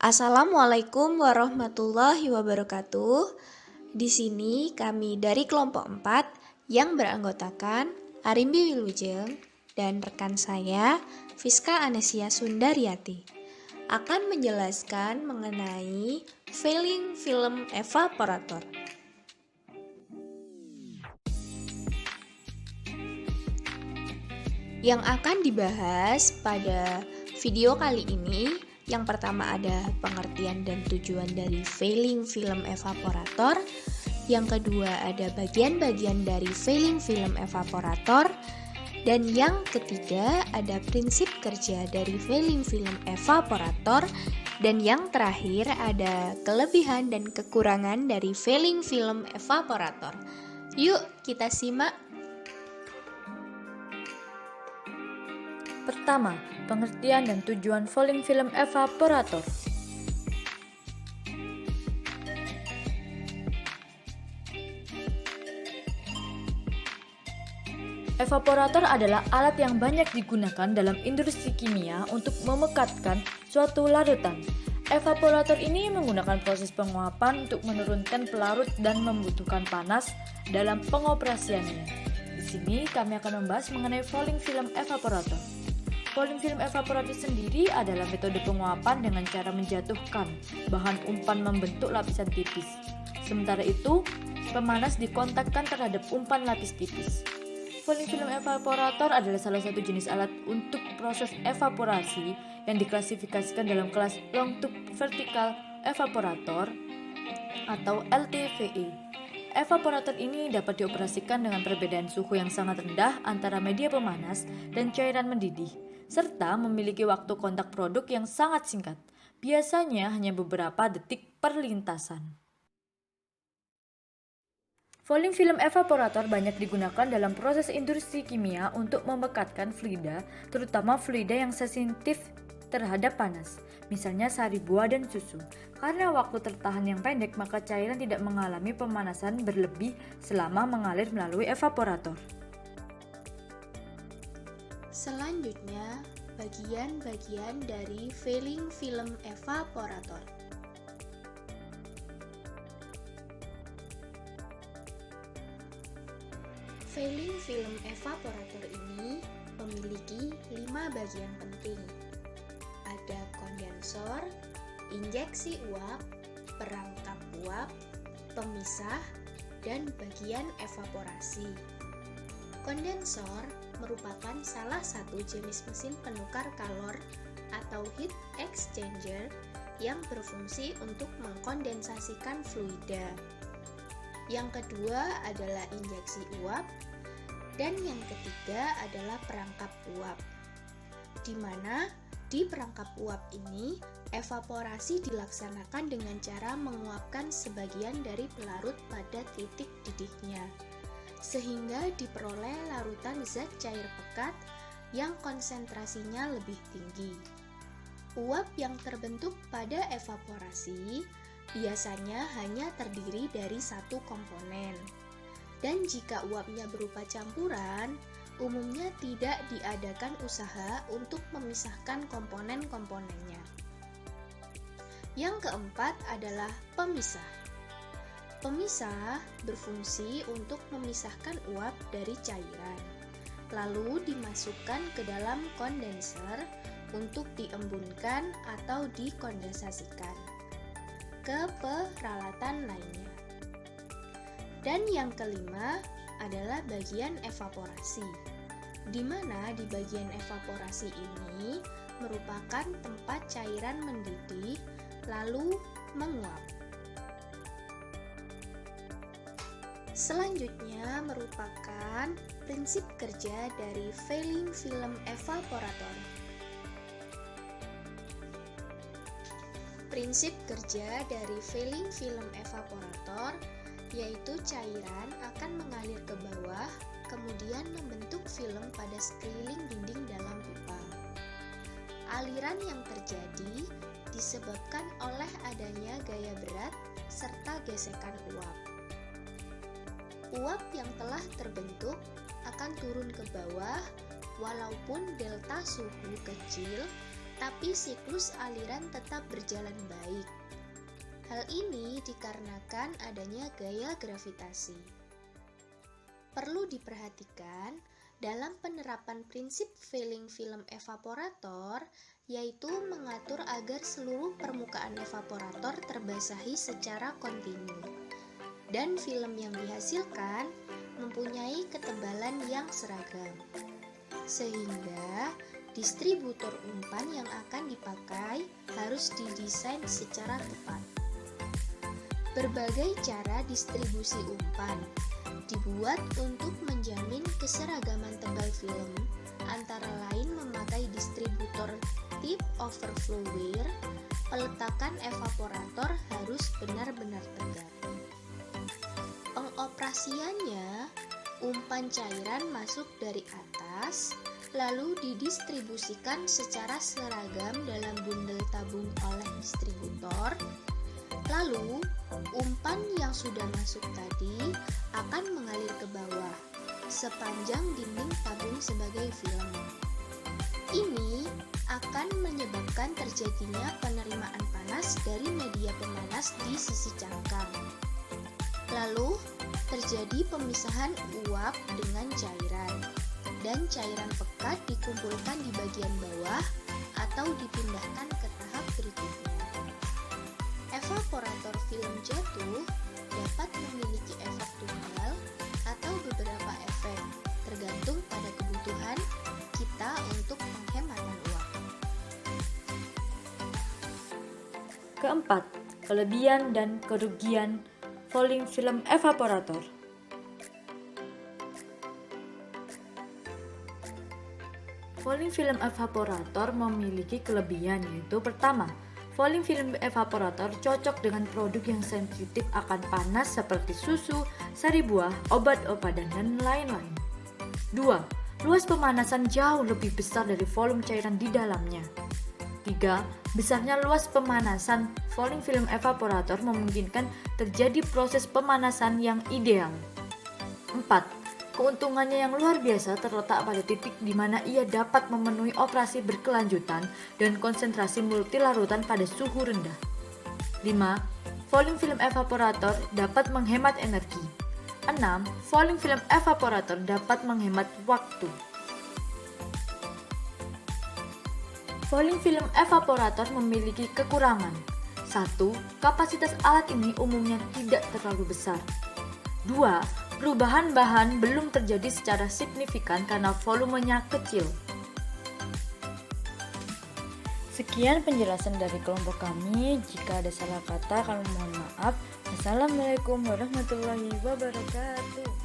Assalamualaikum warahmatullahi wabarakatuh. Di sini kami dari kelompok 4 yang beranggotakan Arimbi Wilujeng dan rekan saya Fiska Anesia Sundaryati akan menjelaskan mengenai failing film evaporator. Yang akan dibahas pada video kali ini, yang pertama ada pengertian dan tujuan dari failing film evaporator. Yang kedua ada bagian-bagian dari failing film evaporator. Dan yang ketiga ada prinsip kerja dari failing film evaporator. Dan yang terakhir ada kelebihan dan kekurangan dari failing film evaporator. Yuk kita simak. Pertama, pengertian dan tujuan failing film evaporator. Evaporator adalah alat yang banyak digunakan dalam industri kimia untuk memekatkan suatu larutan. Evaporator ini menggunakan proses penguapan untuk menurunkan pelarut dan membutuhkan panas dalam pengoperasiannya. Di sini kami akan membahas mengenai failing film evaporator. Failing film evaporator sendiri adalah metode penguapan dengan cara menjatuhkan bahan umpan membentuk lapisan tipis. Sementara itu, pemanas dikontakkan terhadap umpan lapis tipis. Failing film evaporator adalah salah satu jenis alat untuk proses evaporasi yang diklasifikasikan dalam kelas long tube vertical evaporator atau LTVE. Evaporator ini dapat dioperasikan dengan perbedaan suhu yang sangat rendah antara media pemanas dan cairan mendidih, serta memiliki waktu kontak produk yang sangat singkat, biasanya hanya beberapa detik per lintasan. Failing film evaporator banyak digunakan dalam proses industri kimia untuk memekatkan fluida, terutama fluida yang sensitif terhadap panas, misalnya sari buah dan susu. Karena waktu tertahan yang pendek, maka cairan tidak mengalami pemanasan berlebih selama mengalir melalui evaporator. Selanjutnya, bagian-bagian dari failing film evaporator. Failing film evaporator ini memiliki 5 bagian penting. Ada kondensor, injeksi uap, perangkap uap, pemisah, dan bagian evaporasi. Kondensor merupakan salah satu jenis mesin penukar kalor atau heat exchanger yang berfungsi untuk mengkondensasikan fluida. Yang kedua adalah injeksi uap, dan yang ketiga adalah perangkap uap, di mana di perangkap uap ini evaporasi dilaksanakan dengan cara menguapkan sebagian dari pelarut pada titik didihnya, sehingga diperoleh larutan zat cair pekat yang konsentrasinya lebih tinggi. Uap yang terbentuk pada evaporasi biasanya hanya terdiri dari satu komponen, dan jika uapnya berupa campuran, umumnya tidak diadakan usaha untuk memisahkan komponen-komponennya. Yang keempat adalah pemisah. Pemisah berfungsi untuk memisahkan uap dari cairan, lalu dimasukkan ke dalam kondenser untuk diembunkan atau dikondensasikan ke peralatan lainnya. Dan yang kelima adalah bagian evaporasi, di mana di bagian evaporasi ini merupakan tempat cairan mendidih lalu menguap. Selanjutnya merupakan prinsip kerja dari failing film evaporator. Prinsip kerja dari failing film evaporator yaitu cairan akan mengalir ke bawah, kemudian membentuk film pada sekeliling dinding dalam pipa. Aliran yang terjadi disebabkan oleh adanya gaya berat serta gesekan uap. Uap yang telah terbentuk akan turun ke bawah walaupun delta suhu kecil tapi siklus aliran tetap berjalan baik. Hal ini dikarenakan adanya gaya gravitasi. Perlu diperhatikan dalam penerapan prinsip failing film evaporator, yaitu mengatur agar seluruh permukaan evaporator terbasahi secara kontinu, dan film yang dihasilkan mempunyai ketebalan yang seragam, sehingga distributor umpan yang akan dipakai harus didesain secara tepat. Berbagai cara distribusi umpan dibuat untuk menjamin keseragaman tebal film, antara lain memakai distributor tip overflow weir. Peletakan evaporator harus benar-benar tegak. Pengoperasiannya, umpan cairan masuk dari atas, lalu didistribusikan secara seragam dalam bundel tabung oleh distributor. Lalu, umpan yang sudah masuk tadi akan mengalir ke bawah sepanjang dinding tabung sebagai film. Ini akan menyebabkan terjadinya penerimaan panas dari media pemanas di sisi cangkang. Lalu, terjadi pemisahan uap dengan cairan, dan cairan pekat dikumpulkan di bagian bawah atau dipindahkan ke tahap berikutnya. Evaporator film jatuh dapat memiliki efek tunggal atau beberapa efek, tergantung pada kebutuhan kita untuk penghematan uang. Keempat, kelebihan dan kerugian falling film evaporator. Falling film evaporator memiliki kelebihan, yaitu pertama, falling film evaporator cocok dengan produk yang sensitif akan panas seperti susu, sari buah, obat-obatan, dan lain-lain. 2. Luas pemanasan jauh lebih besar dari volume cairan di dalamnya. 3. Besarnya luas pemanasan falling film evaporator memungkinkan terjadi proses pemanasan yang ideal. 4. Keuntungannya yang luar biasa terletak pada titik di mana ia dapat memenuhi operasi berkelanjutan dan konsentrasi multilarutan pada suhu rendah. 5. Falling film evaporator dapat menghemat energi. 6. Falling film evaporator dapat menghemat waktu. Falling film evaporator memiliki kekurangan. 1. Kapasitas alat ini umumnya tidak terlalu besar. 2. Perubahan bahan belum terjadi secara signifikan karena volumenya kecil. Sekian penjelasan dari kelompok kami. Jika ada salah kata, kami mohon maaf. Assalamualaikum warahmatullahi wabarakatuh.